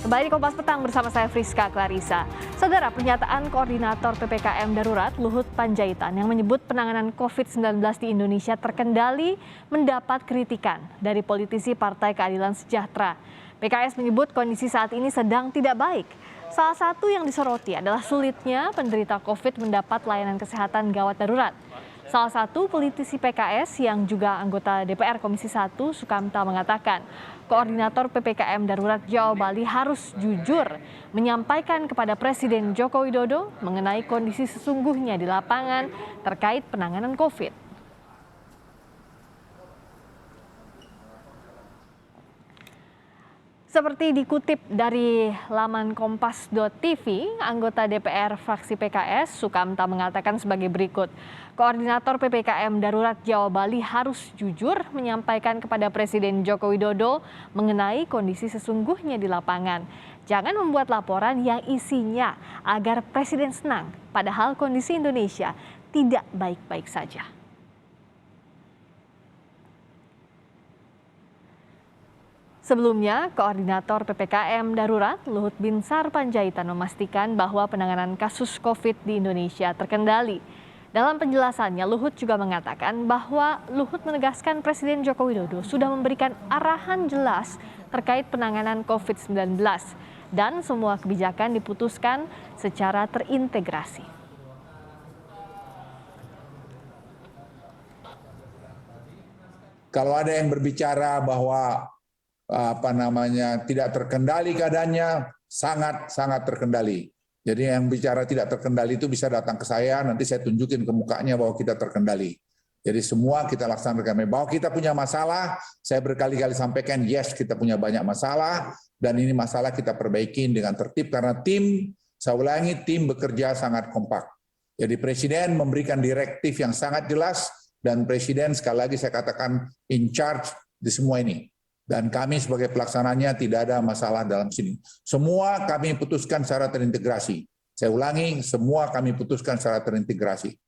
Kembali di Kompas Petang bersama saya Friska Clarissa. Saudara, pernyataan Koordinator PPKM Darurat Luhut Panjaitan yang menyebut penanganan COVID-19 di Indonesia terkendali mendapat kritikan dari politisi Partai Keadilan Sejahtera. PKS menyebut kondisi saat ini sedang tidak baik. Salah satu yang disoroti adalah sulitnya penderita COVID mendapat layanan kesehatan gawat darurat. Salah satu politisi PKS yang juga anggota DPR Komisi 1 Sukamta mengatakan, Koordinator PPKM Darurat Jawa Bali harus jujur menyampaikan kepada Presiden Joko Widodo mengenai kondisi sesungguhnya di lapangan terkait penanganan COVID. Seperti dikutip dari laman kompas.tv, anggota DPR fraksi PKS Sukamta mengatakan sebagai berikut. Koordinator PPKM Darurat Jawa Bali harus jujur menyampaikan kepada Presiden Joko Widodo mengenai kondisi sesungguhnya di lapangan. Jangan membuat laporan yang isinya agar Presiden senang, padahal kondisi Indonesia tidak baik-baik saja. Sebelumnya, Koordinator PPKM Darurat Luhut Binsar Panjaitan memastikan bahwa penanganan kasus COVID di Indonesia terkendali. Dalam penjelasannya, Luhut juga mengatakan bahwa Luhut menegaskan Presiden Joko Widodo sudah memberikan arahan jelas terkait penanganan COVID-19 dan semua kebijakan diputuskan secara terintegrasi. Kalau ada yang berbicara bahwa tidak terkendali keadaannya, sangat terkendali. Jadi yang bicara tidak terkendali itu bisa datang ke saya, nanti saya tunjukin ke mukanya bahwa kita terkendali. Jadi semua kita laksanakan. Bahwa kita punya masalah, saya berkali-kali sampaikan, yes kita punya banyak masalah, dan ini masalah kita perbaikin dengan tertib, karena tim, saya ulangi, tim bekerja sangat kompak. Jadi Presiden memberikan direktif yang sangat jelas, dan Presiden sekali lagi saya katakan in charge di semua ini. Dan kami sebagai pelaksananya tidak ada masalah dalam sini. Semua kami putuskan secara terintegrasi. Saya ulangi, semua kami putuskan secara terintegrasi.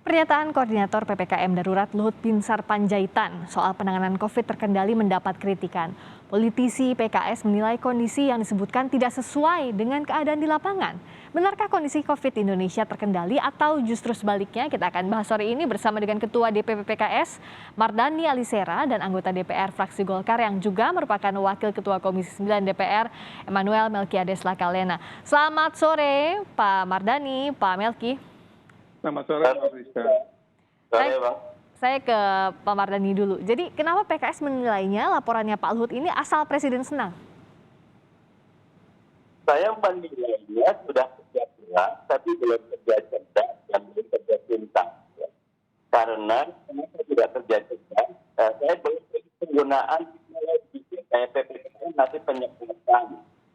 Pernyataan Koordinator PPKM Darurat Luhut Binsar Panjaitan soal penanganan COVID terkendali mendapat kritikan. Politisi PKS menilai kondisi yang disebutkan tidak sesuai dengan keadaan di lapangan. Benarkah kondisi COVID di Indonesia terkendali atau justru sebaliknya? Kita akan bahas sore ini bersama dengan Ketua DPP PKS Mardani Alisera dan anggota DPR fraksi Golkar yang juga merupakan Wakil Ketua Komisi 9 DPR Emmanuel Melkiades Lakalena. Selamat sore Pak Mardani, Pak Melki. Selamat sore, Pak Rizka. Saya ke Pak Mardani dulu. Jadi kenapa PKS menilainya laporannya Pak Luhut ini asal Presiden senang? Saya menilainya sudah kerja keras, tapi belum kerja cerdas dan belum kerja tuntas. Ya. Karena kenapa tidak kerja cerdas? Saya belum penggunaan teknologi kayak PPKM nanti penyekatan.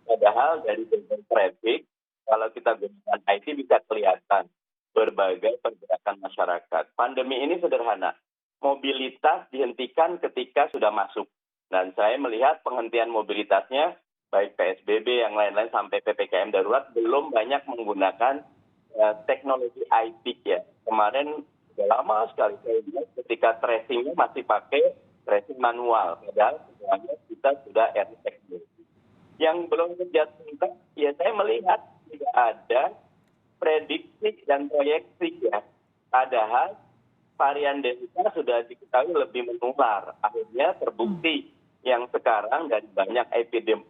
Padahal dari segi traffic, kalau kita gunakan IT bisa kelihatan berbagai pergerakan masyarakat. Pandemi ini sederhana. Mobilitas dihentikan ketika sudah masuk. Dan saya melihat penghentian mobilitasnya, baik PSBB yang lain-lain sampai PPKM darurat, belum banyak menggunakan teknologi IT ya. Kemarin sudah lama sekali saya lihat ketika tracingnya masih pakai tracing manual. Padahal sebenarnya kita sudah era teknologi. Yang belum kerja tuntas, ya saya melihat tidak ada prediksi dan proyeksi ya. Padahal varian Delta sudah diketahui lebih menular. Akhirnya terbukti yang sekarang dari banyak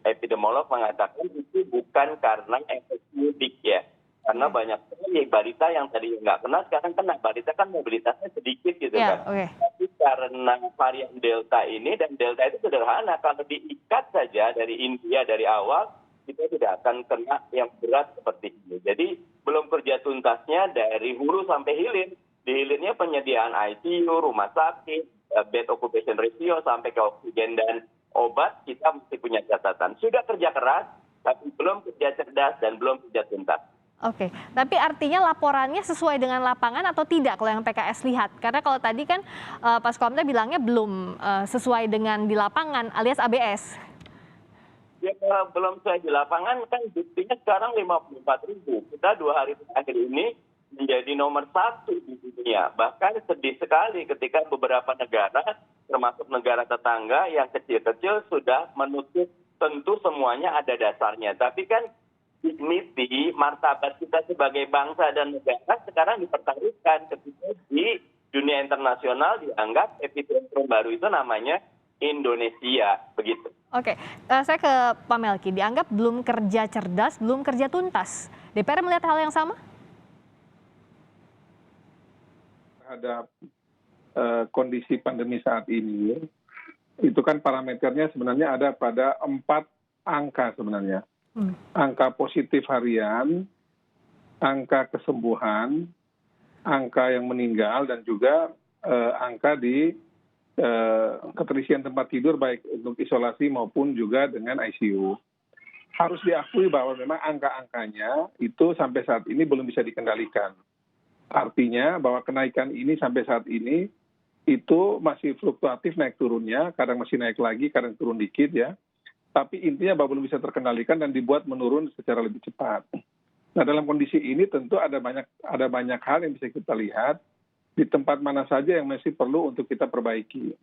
epidemiolog mengatakan itu bukan karena efek mudik ya. Karena banyak sekali balita yang tadi nggak kena, sekarang kena. Balita kan mobilitasnya sedikit gitu kan. Tapi karena varian Delta ini, dan Delta itu sederhana. Kalau diikat saja dari India dari awal, kita tidak akan kena yang berat seperti ini. Jadi belum kerja tuntasnya dari hulu sampai hilir. Di hilirnya penyediaan ICU, rumah sakit, bed occupation ratio, sampai ke oksigen dan obat, kita mesti punya catatan. Sudah kerja keras, tapi belum kerja cerdas dan belum kerja tuntas. Oke, tapi artinya laporannya sesuai dengan lapangan atau tidak kalau yang PKS lihat? Karena kalau tadi kan Pak Sukamta bilangnya belum sesuai dengan di lapangan alias ABS. Ya, belum sesuai di lapangan kan buktinya sekarang 54.000. Kita 2 hari terakhir ini menjadi nomor 1 di dunia. Bahkan sedih sekali ketika beberapa negara, termasuk negara tetangga yang kecil-kecil sudah menutup tentu semuanya ada dasarnya. Tapi kan dignity, martabat kita sebagai bangsa dan negara sekarang dipertaruhkan ketika di dunia internasional dianggap epicentrum baru itu namanya Indonesia, begitu. Oke, saya ke Pak Melki. Dianggap belum kerja cerdas, belum kerja tuntas. DPR melihat hal yang sama? Terhadap kondisi pandemi saat ini, itu kan parameternya sebenarnya ada pada 4 angka sebenarnya. Angka positif harian, angka kesembuhan, angka yang meninggal, dan juga angka di keterisian tempat tidur baik untuk isolasi maupun juga dengan ICU. Harus diakui bahwa memang angka-angkanya itu sampai saat ini belum bisa dikendalikan. Artinya bahwa kenaikan ini sampai saat ini itu masih fluktuatif naik turunnya, kadang masih naik lagi, kadang turun dikit ya. Tapi intinya bahwa belum bisa terkendalikan dan dibuat menurun secara lebih cepat. Nah, dalam kondisi ini tentu ada banyak hal yang bisa kita lihat di tempat mana saja yang masih perlu untuk kita perbaiki.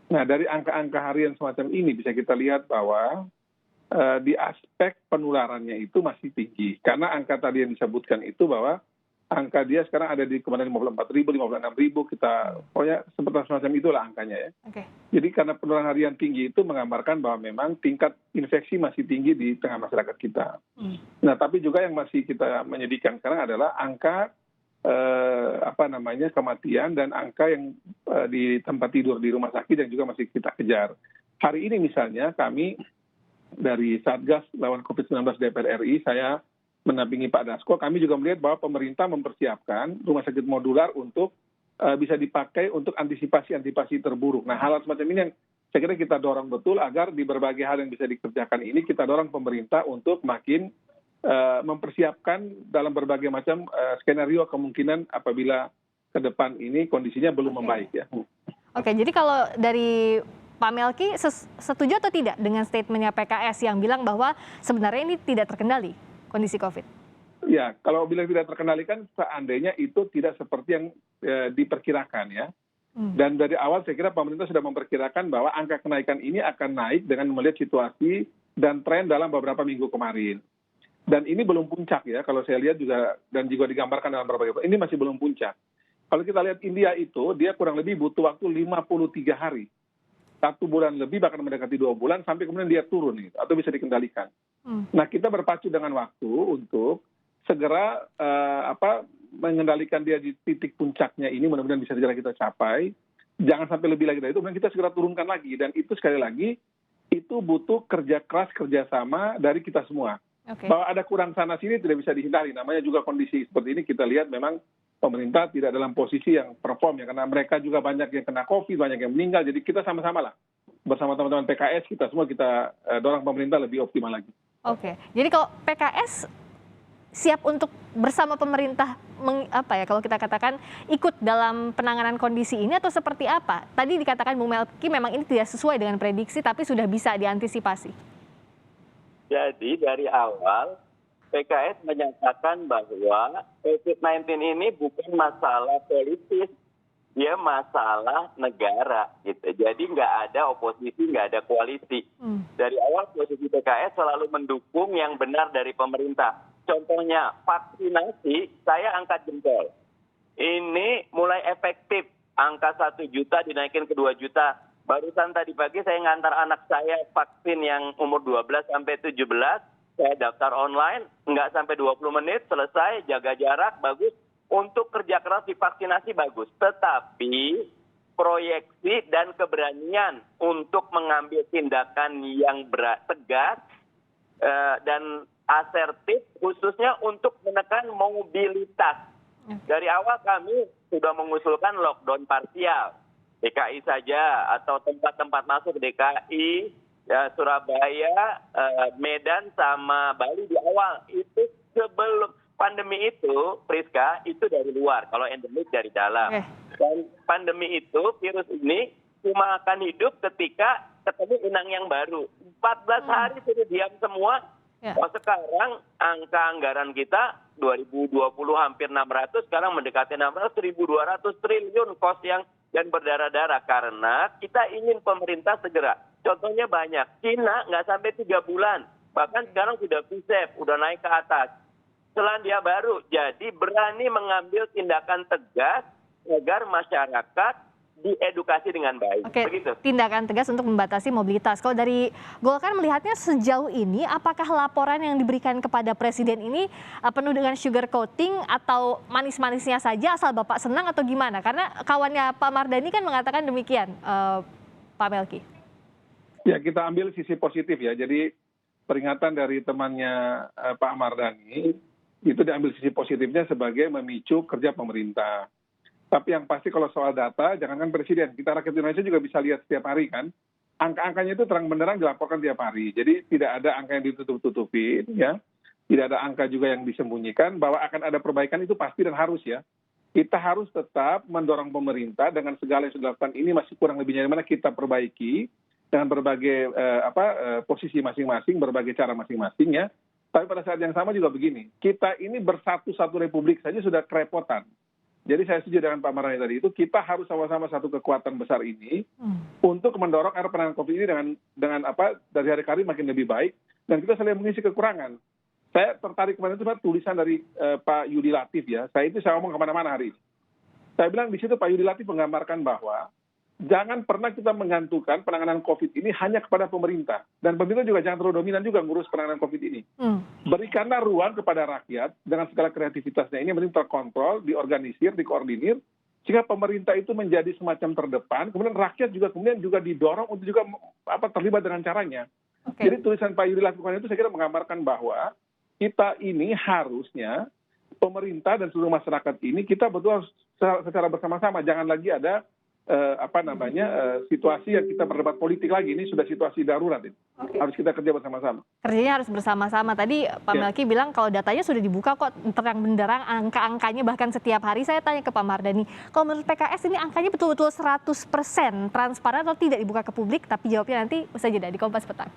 Nah, dari angka-angka harian semacam ini bisa kita lihat bahwa di aspek penularannya itu masih tinggi. Karena angka tadi yang disebutkan itu bahwa angka dia sekarang ada di kemarin 54.000, 56.000, kita pokoknya seperti semacam itulah angkanya ya. Oke. Jadi karena penularan harian tinggi itu menggambarkan bahwa memang tingkat infeksi masih tinggi di tengah masyarakat kita. Nah, tapi juga yang masih kita menyedihkan sekarang adalah angka kematian dan angka yang di tempat tidur di rumah sakit yang juga masih kita kejar. Hari ini misalnya kami dari Satgas lawan COVID-19 DPR RI, saya menampingi Pak Dasko, kami juga melihat bahwa pemerintah mempersiapkan rumah sakit modular untuk bisa dipakai untuk antisipasi terburuk. Nah, hal semacam ini yang saya kira kita dorong betul agar di berbagai hal yang bisa dikerjakan ini kita dorong pemerintah untuk makin mempersiapkan dalam berbagai macam skenario kemungkinan apabila ke depan ini kondisinya belum membaik ya. Oke, jadi kalau dari Pak Melki setuju atau tidak dengan statementnya PKS yang bilang bahwa sebenarnya ini tidak terkendali kondisi COVID? Ya, kalau bilang tidak terkendalikan, seandainya itu tidak seperti yang diperkirakan ya. Dan dari awal saya kira pemerintah sudah memperkirakan bahwa angka kenaikan ini akan naik dengan melihat situasi dan tren dalam beberapa minggu kemarin. Dan ini belum puncak ya, kalau saya lihat juga, dan juga digambarkan dalam berbagai, ini masih belum puncak. Kalau kita lihat India itu, dia kurang lebih butuh waktu 53 hari. 1 bulan lebih, bahkan mendekati 2 bulan, sampai kemudian dia turun gitu, atau bisa dikendalikan. Nah, kita berpacu dengan waktu untuk segera mengendalikan dia di titik puncaknya ini, mudah-mudahan bisa segera kita capai. Jangan sampai lebih lagi dari itu, kemudian kita segera turunkan lagi. Dan itu sekali lagi, itu butuh kerja keras, kerjasama dari kita semua. Okay. Bahwa ada kurang sana sini tidak bisa dihindari. Namanya juga kondisi seperti ini kita lihat memang pemerintah tidak dalam posisi yang perform ya, karena mereka juga banyak yang kena COVID, banyak yang meninggal. Jadi kita sama-sama lah bersama teman-teman PKS kita semua kita dorong pemerintah lebih optimal lagi. Oke. Jadi kalau PKS siap untuk bersama pemerintah kalau kita katakan ikut dalam penanganan kondisi ini atau seperti apa? Tadi dikatakan Bung Melki memang ini tidak sesuai dengan prediksi tapi sudah bisa diantisipasi. Jadi dari awal PKS menyatakan bahwa COVID-19 ini bukan masalah politis, dia masalah negara gitu. Jadi nggak ada oposisi, nggak ada koalisi. Dari awal posisi PKS selalu mendukung yang benar dari pemerintah. Contohnya vaksinasi, saya angkat jempol. Ini mulai efektif, angka 1 juta dinaikin ke 2 juta. Barusan tadi pagi saya ngantar anak saya vaksin yang umur 12 sampai 17. Saya daftar online, nggak sampai 20 menit, selesai, jaga jarak, bagus. Untuk kerja keras di vaksinasi bagus. Tetapi proyeksi dan keberanian untuk mengambil tindakan yang tegas dan asertif, khususnya untuk menekan mobilitas. Dari awal kami sudah mengusulkan lockdown parsial. DKI saja atau tempat-tempat masuk DKI, ya, Surabaya, Medan sama Bali di awal itu sebelum pandemi itu, Priska, itu dari luar. Kalau endemik dari dalam. Dan pandemi itu, virus ini cuma akan hidup ketika ketemu inang yang baru. 14 hari sudah diam semua. Oh, sekarang angka anggaran kita 2020 hampir 600, sekarang mendekati 600, 1.200 triliun kos yang dan berdarah-darah karena kita ingin pemerintah segera. Contohnya banyak. Cina nggak sampai 3 bulan. Bahkan sekarang sudah pusat, udah naik ke atas. Selandia Baru. Jadi berani mengambil tindakan tegas agar masyarakat diedukasi dengan baik. Oke, begitu. tindakan tegas untuk membatasi mobilitas. Kalau dari Golkar melihatnya sejauh ini, apakah laporan yang diberikan kepada Presiden ini penuh dengan sugar coating atau manis-manisnya saja asal Bapak senang atau gimana? Karena kawannya Pak Mardhani kan mengatakan demikian, Pak Melki. Ya, kita ambil sisi positif ya. Jadi peringatan dari temannya Pak Mardhani itu diambil sisi positifnya sebagai memicu kerja pemerintah. Tapi yang pasti kalau soal data, jangankan Presiden, kita rakyat Indonesia juga bisa lihat setiap hari kan. Angka-angkanya itu terang benderang dilaporkan tiap hari. Jadi tidak ada angka yang ditutup-tutupin, ya. Tidak ada angka juga yang disembunyikan, bahwa akan ada perbaikan itu pasti dan harus ya. Kita harus tetap mendorong pemerintah dengan segala yang sudah dilakukan ini masih kurang lebihnya mana kita perbaiki dengan berbagai posisi masing-masing, berbagai cara masing-masing ya. Tapi pada saat yang sama juga begini, kita ini bersatu-satu republik saja sudah kerepotan. Jadi saya setuju dengan Pak Mardhani tadi itu, kita harus sama-sama satu kekuatan besar ini untuk mendorong agar penanganan COVID ini dengan dari hari ke hari makin lebih baik dan kita saling mengisi kekurangan. Saya tertarik kemarin itu tulisan dari Pak Yudi Latif ya. Saya ngomong kemana-mana hari ini. Saya bilang di situ Pak Yudi Latif menggambarkan bahwa jangan pernah kita menggantungkan penanganan COVID ini hanya kepada pemerintah. Dan pemerintah juga jangan terlalu dominan juga ngurus penanganan COVID ini. Berikanlah ruang kepada rakyat dengan segala kreativitasnya ini penting terkontrol, diorganisir, dikoordinir, sehingga pemerintah itu menjadi semacam terdepan, kemudian rakyat juga didorong untuk juga terlibat dengan caranya. Okay. Jadi tulisan Pak Yudi Latif itu saya kira menggambarkan bahwa kita ini harusnya pemerintah dan seluruh masyarakat ini kita betul secara bersama-sama, jangan lagi ada situasi yang kita berdebat politik lagi, ini sudah situasi darurat ini. Okay. Harus kita kerja bersama-sama. Kerjanya harus bersama-sama. Tadi Pak Melki bilang kalau datanya sudah dibuka kok terang benderang, angka-angkanya bahkan setiap hari. Saya tanya ke Pak Mardhani, kalau menurut PKS ini angkanya betul-betul 100% transparan atau tidak dibuka ke publik? Tapi jawabnya nanti usai jeda di Kompas Petang.